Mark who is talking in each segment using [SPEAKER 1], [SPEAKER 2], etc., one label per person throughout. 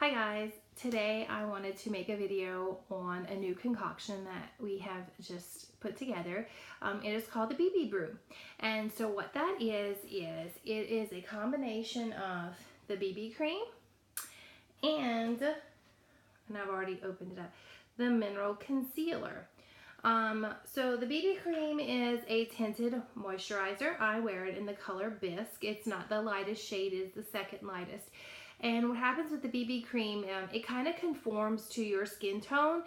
[SPEAKER 1] Hi guys, today I wanted to make a video on a new concoction that we have just put together. It is called the BB Brew. And so what that is it is a combination of the BB cream and I've already opened it up, the mineral concealer. So the BB cream is a tinted moisturizer. I wear it in the color Bisque. It's not the lightest shade, it's the second lightest. And what happens with the BB cream, it kind of conforms to your skin tone,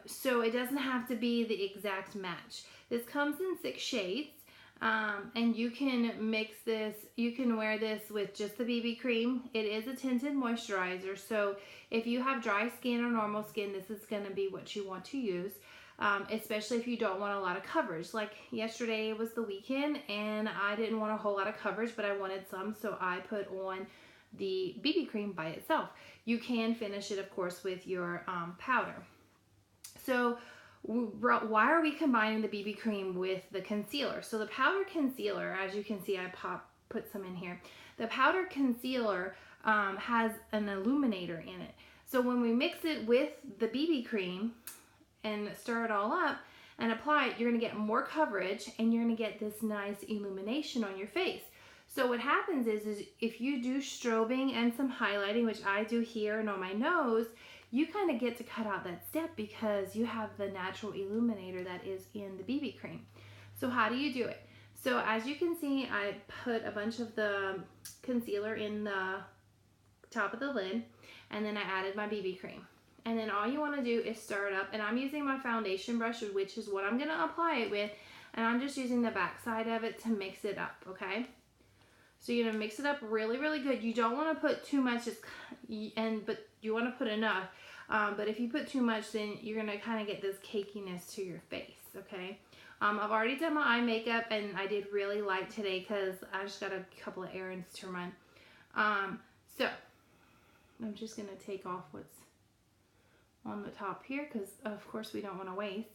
[SPEAKER 1] so it doesn't have to be the exact match. This comes in 6 shades, and you can mix this, you can wear this with just the BB cream. It is a tinted moisturizer, so if you have dry skin or normal skin, this is going to be what you want to use. Especially if you don't want a lot of coverage. Like yesterday was the weekend and I didn't want a whole lot of coverage, but I wanted some, so I put on the BB cream by itself. You can finish it, of course, with your powder. So why are we combining the BB cream with the concealer? So the powder concealer, as you can see, I put some in here. The powder concealer has an illuminator in it. So when we mix it with the BB cream and stir it all up and apply it, you're going to get more coverage and you're going to get this nice illumination on your face. So what happens is if you do strobing and some highlighting, which I do here and on my nose, you kind of get to cut out that step because you have the natural illuminator that is in the BB cream. So how do you do it? So as you can see, I put a bunch of the concealer in the top of the lid, and then I added my BB cream. And then all you want to do is stir it up, and I'm using my foundation brush, which is what I'm going to apply it with, and I'm just using the back side of it to mix it up, okay? So you're gonna mix it up really, really good. You don't want to put too much, but you want to put enough. But if you put too much, then you're gonna kind of get this cakiness to your face. Okay. I've already done my eye makeup, and I did really light today because I just got a couple of errands to run. So I'm just gonna take off what's on the top here because, of course, we don't want to waste.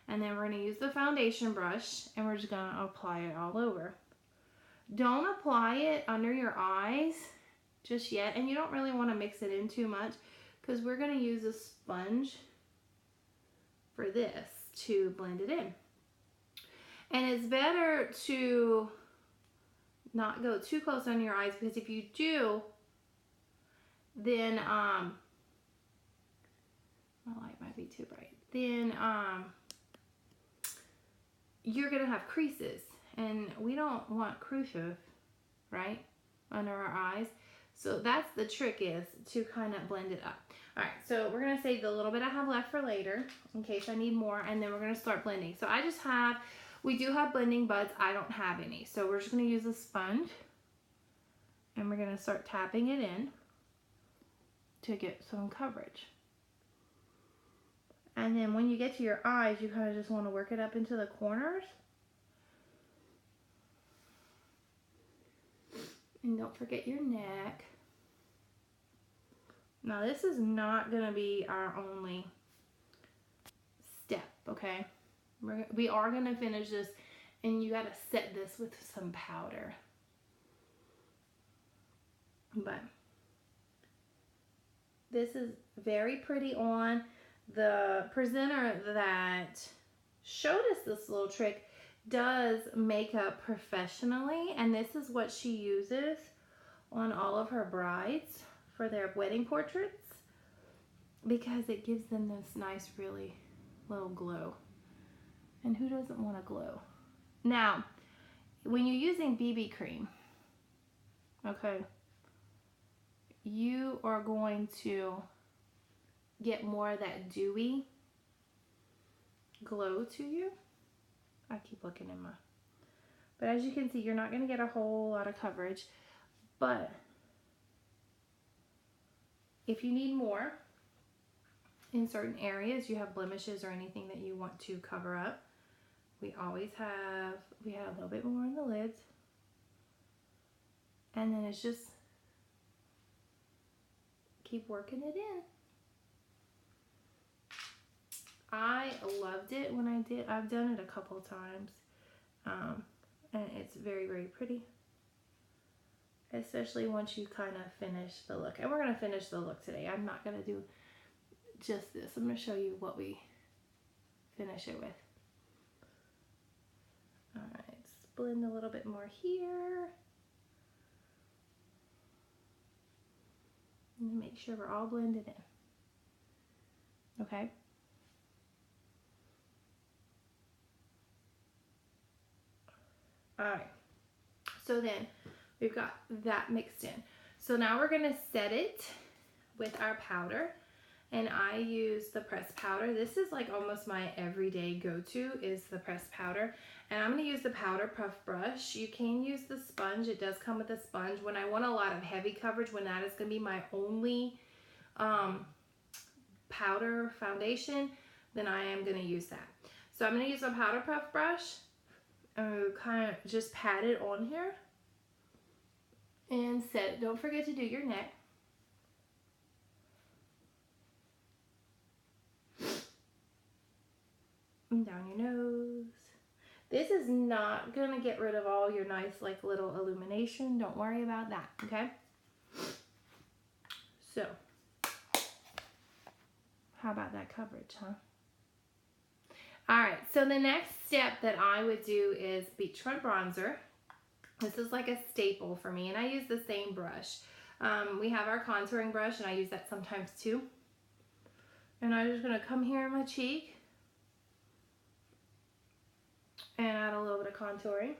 [SPEAKER 1] And then we're gonna use the foundation brush, and we're just gonna apply it all over. Don't apply it under your eyes just yet, and you don't really want to mix it in too much because we're going to use a sponge for this to blend it in. And it's better to not go too close on your eyes, because if you do, then my light might be too bright. Then you're going to have creases. And we don't want creases, right, under our eyes. So that's the trick, is to kind of blend it up. All right, so we're going to save the little bit I have left for later in case I need more. And then we're going to start blending. So we do have blending buds. I don't have any. So we're just going to use a sponge. And we're going to start tapping it in to get some coverage. And then when you get to your eyes, you kind of just want to work it up into the corners. And don't forget your neck. Now this is not going to be our only step, okay? We are going to finish this, and you got to set this with some powder. But this is very pretty on. The presenter that showed us this little trick does makeup professionally, and this is what she uses on all of her brides for their wedding portraits because it gives them this nice, really little glow. And who doesn't want a glow? Now, when you're using BB cream, okay, you are going to get more of that dewy glow to you. I keep looking in but as you can see, you're not going to get a whole lot of coverage, but if you need more in certain areas, you have blemishes or anything that you want to cover up, we had a little bit more in the lids, and then it's just keep working it in. I loved it when I did. I've done it a couple of times, and it's very, very pretty. especially once you kind of finish the look. And we're going to finish the look today. I'm not going to do just this. I'm going to show you what we finish it with. All right, let's blend a little bit more here. And make sure we're all blended in. Okay. All right. So then we've got that mixed in. So now we're going to set it with our powder. And I use the pressed powder. This is like almost my everyday go-to is the pressed powder. And I'm going to use the powder puff brush. You can use the sponge. It does come with a sponge. When I want a lot of heavy coverage, when that is going to be my only powder foundation, then I am going to use that. So I'm going to use a powder puff brush and kind of just pat it on here and set. Don't forget to do your neck. And down your nose. This is not going to get rid of all your nice like little illumination. Don't worry about that, okay? So, how about that coverage, huh? All right, so the next step that I would do is beachfront bronzer. This is like a staple for me, and I use the same brush. We have our contouring brush, and I use that sometimes too. And I'm just going to come here in my cheek and add a little bit of contouring.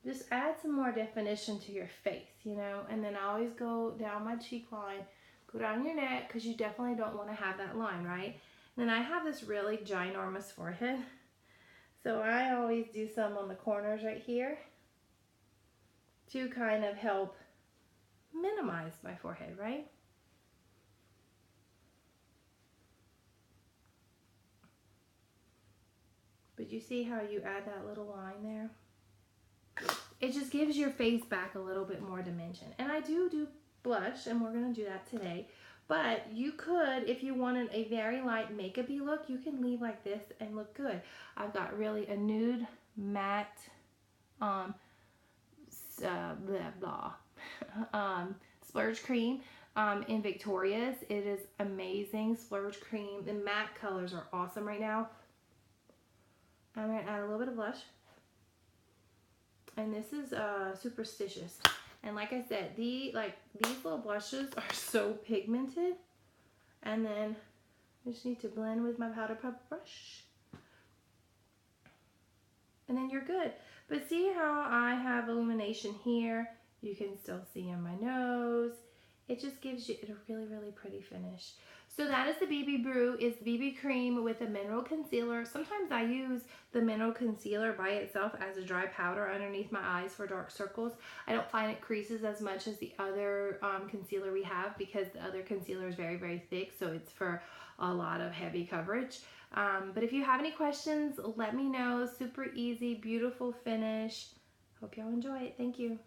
[SPEAKER 1] Just add some more definition to your face, you know, and then I always go down my cheek line, go down your neck, because you definitely don't want to have that line, right? And then I have this really ginormous forehead, so I always do some on the corners right here to kind of help minimize my forehead, right? But you see how you add that little line there? It just gives your face back a little bit more dimension. And I do blush, and we're going to do that today. But you could, if you wanted a very light makeup-y look, you can leave like this and look good. I've got really a nude matte splurge cream in Victoria's. It is amazing splurge cream. The matte colors are awesome right now. I'm going to add a little bit of blush. And this is Superstitious. And like I said, these little blushes are so pigmented. And then I just need to blend with my powder puff brush. And then you're good. But see how I have illumination here? You can still see in my nose. It just gives you a really, really pretty finish. So that is the BB Brew. Is the BB cream with a mineral concealer. Sometimes I use the mineral concealer by itself as a dry powder underneath my eyes for dark circles. I don't find it creases as much as the other concealer we have, because the other concealer is very, very thick, so it's for a lot of heavy coverage. But if you have any questions, let me know. Super easy, beautiful finish. Hope y'all enjoy it. Thank you.